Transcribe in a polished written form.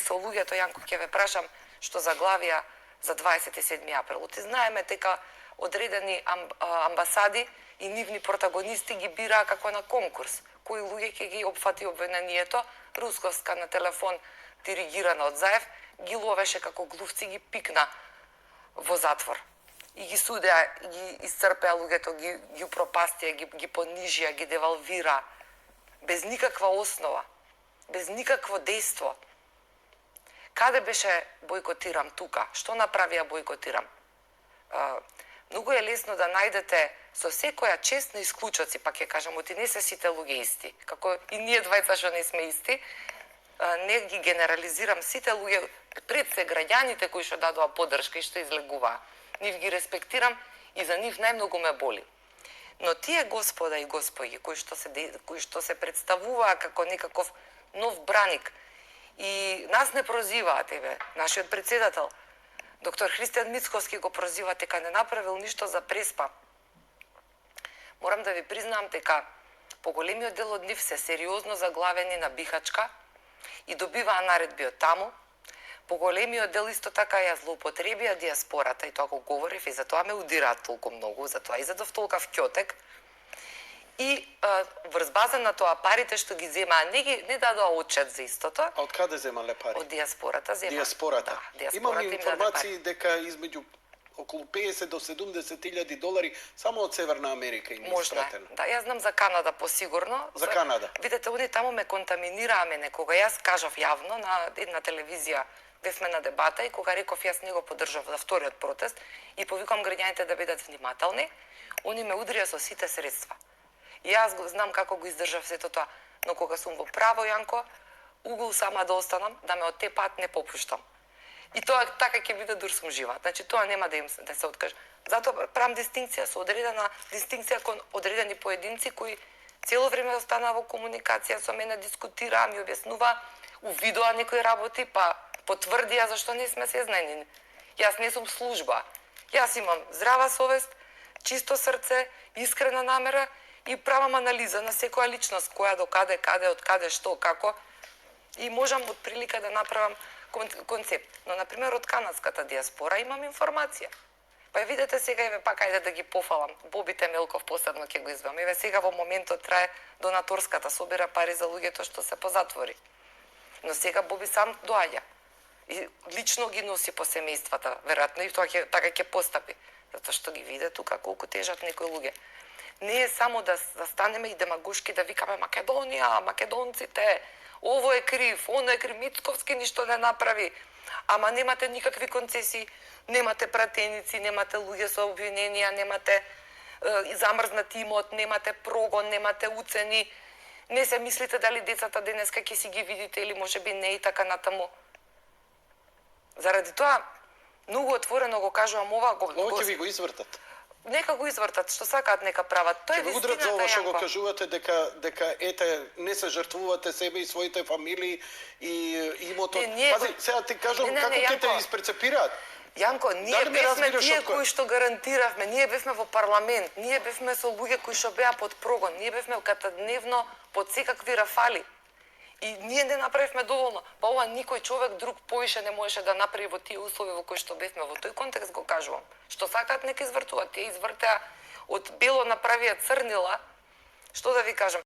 со луѓето, Јанко, ќе ве прашам што заглавија за 27 април. Ти знаеме дека одредени амбасади и нивни протагонисти ги бираа како на конкурс. Кои луѓе ќе ги опфати обвинението, Русковска на телефон диригирана од Заев, ги ловеше како глувци, ги пикна во затвор. И ги судеа, ги исцрпеа луѓето, ги упропастија, ги понижија, ги девалвира, без никаква основа, без никакво дејство. Каде беше бойкотирам тука? Што направија бойкотирам? Многу е лесно да најдете со секоја честни исклучоци, па ќе кажам, оти не се сите луѓе исти. Како и ние двајца што не сме исти, не ги генерализирам сите луѓе, пред се граѓаните кои што дадоа поддршка и што излегуваа. Нив ги респектирам и за нив најмногу ме боли. Но тие господа и господи кои што се представуваа како некаков нов браник и нас не прозиваат, нашиот председател доктор Христијан Мицковски го прозива дека не направил ништо за Преспа. Морам да ви признам дека поголемиот дел од нив се сериозно заглавени на Бихачка и добиваа наредби од таму. Поголемиот дел исто така ја злоупотребија диаспората, и тоа го говорев, и затоа ме удираат толку многу, затоа изадов толкав ќотек. И врз база на тоа парите што ги земаа, не дадоа отчет за истото. А од каде земале пари? Од диаспората земаа. Диаспората. Да, диаспората имам им информации дека измеѓу околу 50 до 70.000 долари само од Северна Америка им испратено. Да, јас знам за Канада посигурно. За Канада. Видете, они таму ме контаминираа мене, кога јас кажав јавно на една телевизија, бевме на дебата и кога реков јас не го поддржав за вториот протест и повикам граѓаните да бидат внимателни, они ме удрија со сите средства. И јас го знам како го издржав сето тоа, но кога сум во право, Јанко, угол сама да останам, да ме од те пат не попуштам. И тоа така ќе биде дур сум жива. Значи тоа нема да се откаже. Затоа правам дистинкција со одредена дистинкција кон одредени поединци кои цело време останаа во комуникација со мене, дискутираа, ми објаснуваа, увидоа некои работи, па потврдија зашто не сме сезнени. Јас не сум служба. Јас имам здрава совест, чисто срце, искрена намера и правам анализа на секоја личност, која до каде, од каде, што, како. И можам од прилика да направам концепт. Но, например, од канадската диаспора имам информација. Па видете сега, еве пак ајде да ги пофалам. Боби Темелков посебно ќе го извам. Еве сега во моментот трае донаторската, собира пари за луѓето што се по затвори. Но сега Боби сам доаѓа. И лично ги носи по семејствата, веројатно и тоа така ќе постапи. Затоа што ги виде тука колку тежат некои луѓе. Не е само да станеме и демагошки да викаме Македонија, македонците, ово е крив, оно е крив, Мицковски ништо не направи. Ама немате никакви концесии, немате пратеници, немате луѓе со обвиненија, немате замрзнат имот, немате прогон, немате уцени. Не се мислите дали децата денеска ќе си ги видите или можеби не и така натаму. Заради тоа, многу отворено го кажувам ова. Ова ќе ви го извртат. Нека го извртат, што сакаат нека прават. Тоа е вистината, удрат за ова што го Јанко. кажувате дека ете не се жртвувате себе и своите фамилии и имотот. Пази, сега ти кажам како ќе те испрецепираат. Јанко, ние бевме тие кои што гарантиравме, ние бевме во парламент, ние бевме со луѓе кои што беа под прогон, ние бевме катадневно под секакви рафали. И ние не направивме доволно. Па ова никој човек друг поише не можеше да направи во тие услови во кои што бевме. Во тој контекст го кажувам. Што сакаат нека извртуваат. Тие извртеа од бело направија црнила. Што да ви кажам?